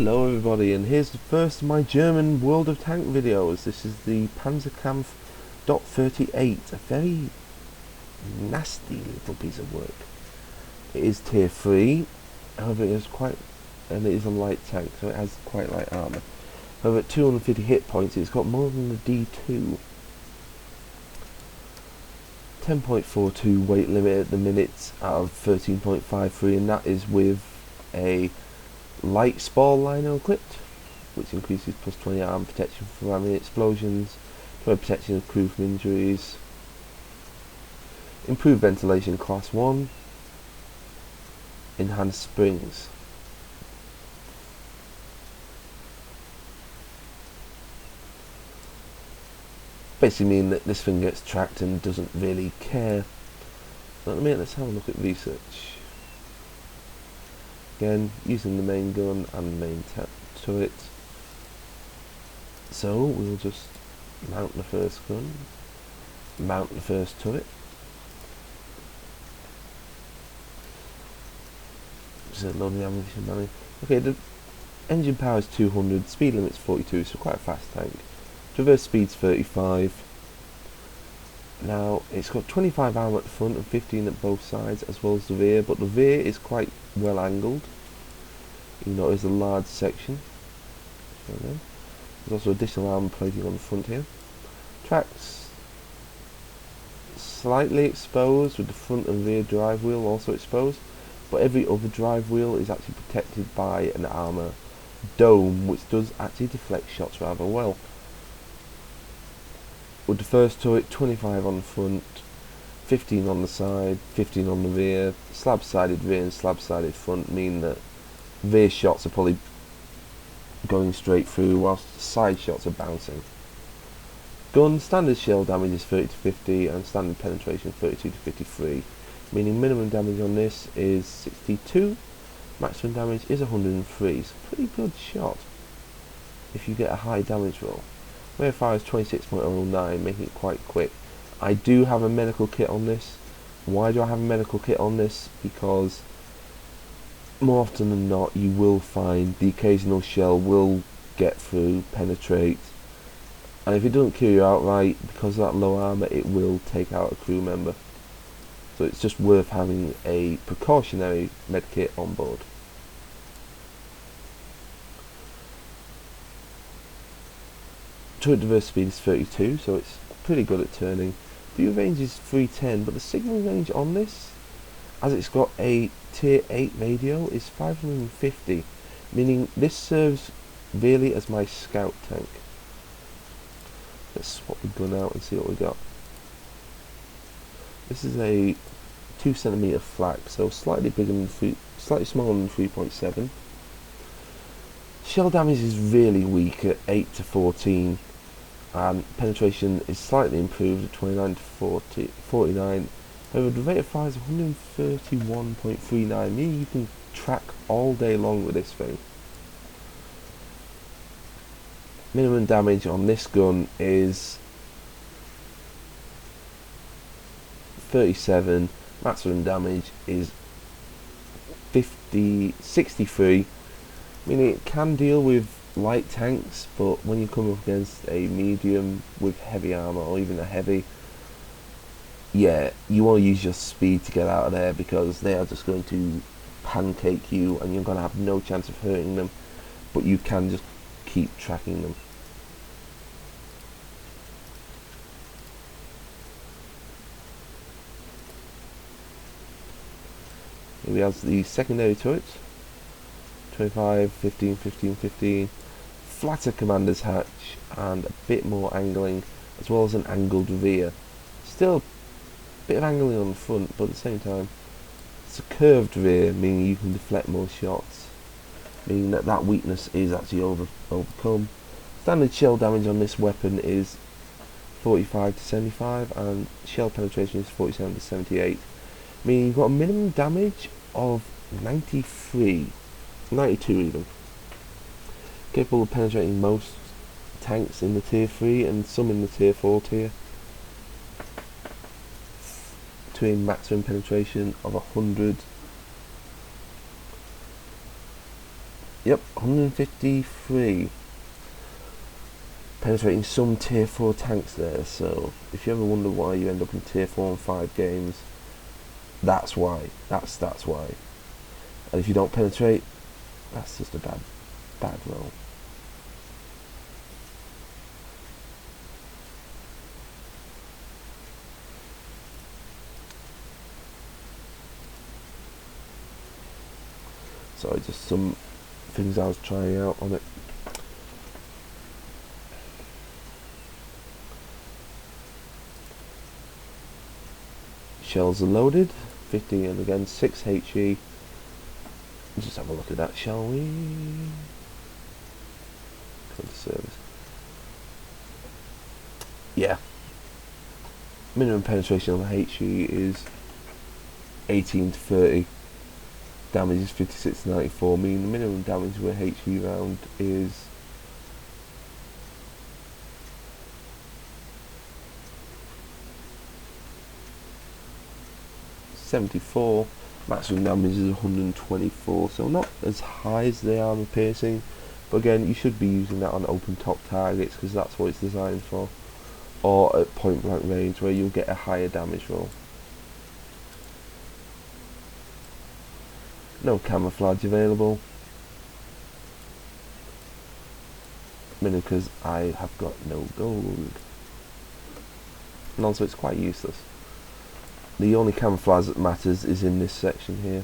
Hello everybody, and here's the first of my German World of Tank videos. This is the Panzerkampf Dot 38, a very nasty little piece of work. It is tier 3, however it is a light tank, so it has quite light armour. However, at 250 hit points it's got more than the D2. 10.42 weight limit at the minute out of 13.53, and that is with a light spall liner equipped, which increases plus 20 arm protection from ramming explosions, 20 protection of crew from injuries, improved ventilation class 1, enhanced springs. Basically mean that this thing gets tracked and doesn't really care. So let's have a look at research. Again, using the main gun and the main turret. So we'll just mount the first gun, mount the first turret. Just loading ammunition money. Okay, the engine power is 200, speed limit's 42, so quite a fast tank. Traverse speed's 35. Now it's got 25 armor at the front and 15 at both sides, as well as the rear, but the rear is quite well angled. You know, there's a large section. There's also additional armor plating on the front here. Tracks slightly exposed, with the front and rear drive wheel also exposed, but every other drive wheel is actually protected by an armor dome, which does actually deflect shots rather well. With the first turret, 25 on the front, 15 on the side, 15 on the rear. Slab-sided rear and slab-sided front mean that rear shots are probably going straight through, whilst side shots are bouncing. Gun standard shell damage is 30 to 50 and standard penetration 32 to 53, meaning minimum damage on this is 62, maximum damage is 103. So pretty good shot if you get a high damage roll. Rate of fire is 26.09, making it quite quick. I do have a medical kit on this. Why do I have a medical kit on this? Because more often than not you will find the occasional shell will get through, penetrate, and if it doesn't kill you outright, because of that low armor, it will take out a crew member. So it's just worth having a precautionary medkit on board. Turret diverse speed is 32, so it's pretty good at turning. View range is 310, but the signal range on this, as it's got a tier 8 radio, is 550, meaning this serves really as my scout tank. Let's swap the gun out and see what we got. This is a 2cm flak, so slightly bigger than slightly smaller than 3.7. Shell damage is really weak at 8 to 14, and penetration is slightly improved at 29 to 49. However, the rate of fire is 131.39, meaning you can track all day long with this thing. Minimum damage on this gun is 37, maximum damage is 63, meaning it can deal with light tanks, but when you come up against a medium with heavy armor, or even a heavy, yeah, you want to use your speed to get out of there, because they are just going to pancake you and you're going to have no chance of hurting them, but you can just keep tracking them. Here we have the secondary turrets. 25, 15, 15, 15. Flatter commander's hatch and a bit more angling, as well as an angled rear. Still a bit of angling on the front, but at the same time it's a curved rear, meaning you can deflect more shots, meaning that weakness is actually overcome. Standard shell damage on this weapon is 45 to 75, and shell penetration is 47 to 78, meaning you've got a minimum damage of 93, 92 even. Capable of penetrating most tanks in the tier 3 and some in the tier 4 tier, to a maximum penetration of 100 Yep, 153. Penetrating some tier 4 tanks there, so if you ever wonder why you end up in tier 4 and 5 games, that's why. That's why. And if you don't penetrate, that's just a bad roll. So just some things I was trying out on it. Shells are loaded, 50 and again 6 HE. Let's just have a look at that, shall we? Come to service. Yeah. Minimum penetration on the HE is 18 to 30. Damage is 56 to 94. Meaning the minimum damage with HE round is 74. Maximum damage is 124, so not as high as the armor piercing, but again you should be using that on open top targets because that's what it's designed for, or at point blank range where you'll get a higher damage roll. No camouflage available, mainly because I have got no gold, and also it's quite useless. The only camouflage that matters is in this section here.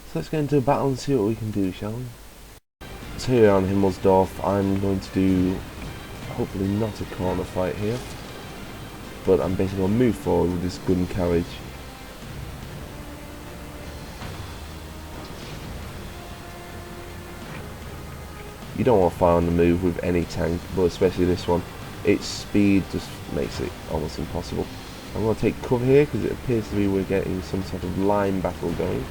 So let's get into a battle and see what we can do, shall we? So here on Himmelsdorf, I'm going to do, hopefully not a corner fight here, but I'm basically going to move forward with this gun carriage. You don't want to fire on the move with any tank, but especially this one. Its speed just makes it almost impossible. I'm going to take cover here because it appears to be we're getting some sort of line battle going.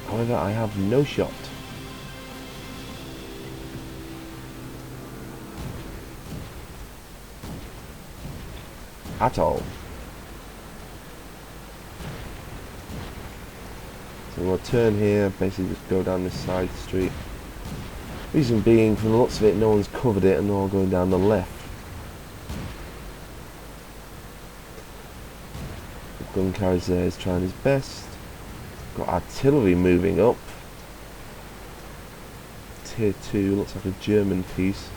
However, I have no shot. At all. So we'll turn here, basically just go down this side street. Reason being, from the looks of it, no one's covered it and they're all going down the left. The gun carriage there is trying his best. Got artillery moving up. Tier 2, looks like a German piece.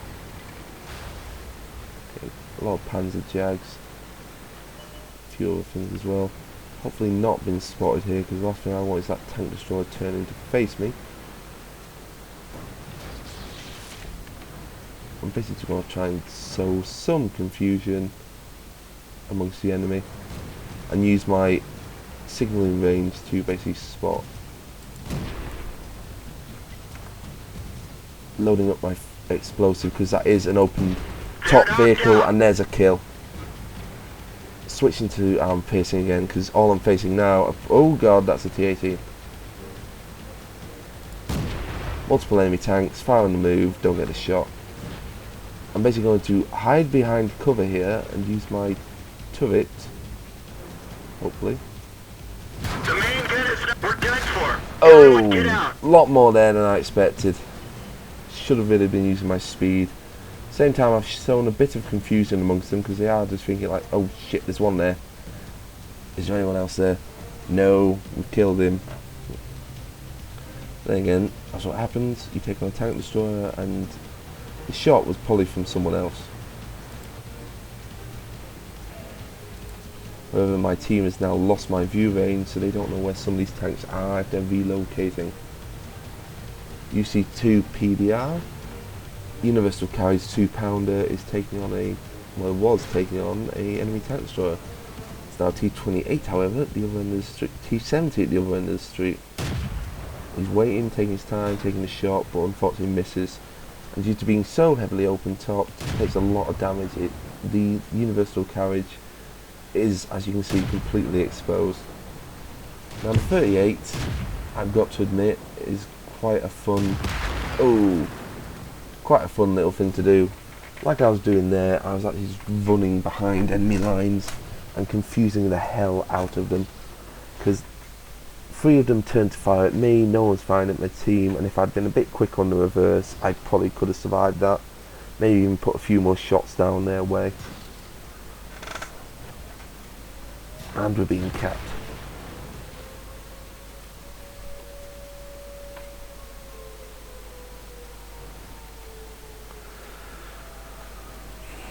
Okay, a lot of Panzer Jags. A few other things as well. Hopefully not been spotted here, because the last thing I want is that tank destroyer turning to face me. I'm basically going to try and sow some confusion amongst the enemy and use my signalling range to basically spot. Loading up my explosive because that is an open top vehicle, and there's a kill. Switching to armor piercing again because all I'm facing now, oh god, that's a T-18. Multiple enemy tanks, fire on the move, don't get a shot. I'm basically going to hide behind cover here and use my turret, hopefully. The main gun is we're done for. Oh, Get out. a lot more there than I expected. Should have really been using my speed. Same time, I've sown a bit of confusion amongst them because they are just thinking like, oh shit, there's one there. Is there anyone else there? No, we've killed him. Then again, that's what happens. You take on a tank destroyer and the shot was probably from someone else. However, my team has now lost my view range, so they don't know where some of these tanks are if they're relocating. UC2 PDR, Universal Carriage 2-pounder is taking on a, well, was taking on a enemy tank destroyer. It's now T28, however, at the other end of the street. T70 at the other end of the street. He's waiting, taking his time, taking the shot, but unfortunately misses. And due to being so heavily open top, it takes a lot of damage. The Universal Carriage is, as you can see, completely exposed. Now the 38, I've got to admit, is quite a fun, quite a fun little thing to do. Like I was doing there, I was actually just running behind enemy lines and confusing the hell out of them. Because Three of them turned to fire at me, no one's firing at my team, and if I'd been a bit quick on the reverse, I probably could have survived that. Maybe even put a few more shots down their way. And we're being kept.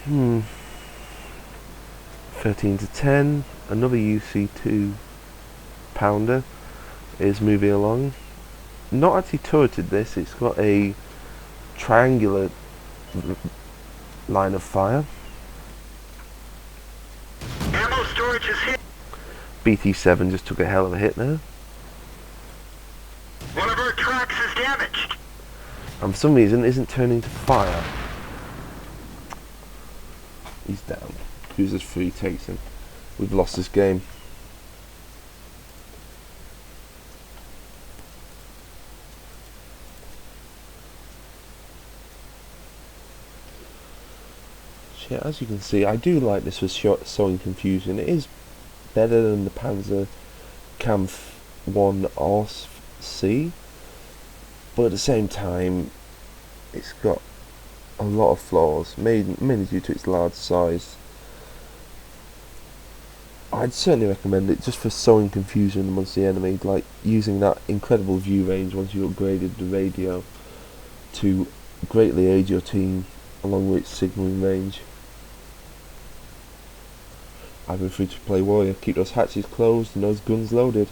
Hmm. 13-10. Another UC2 pounder is moving along. Not actually turreted this, it's got a triangular line of fire. Ammo storage is hit. BT7 just took a hell of a hit there. One of our tracks is damaged. And for some reason isn't turning to fire. He's down. Cruiser's free, takes him. We've lost this game. Yeah, as you can see, I do like this for sowing confusion. It is better than the Panzer Kampf 1 Ors C, but at the same time, it's got a lot of flaws, mainly due to its large size. I'd certainly recommend it just for sowing confusion amongst the enemy, like using that incredible view range once you upgraded the radio to greatly aid your team along with its signalling range. I've been Free to Play Warrior. Keep those hatches closed and those guns loaded.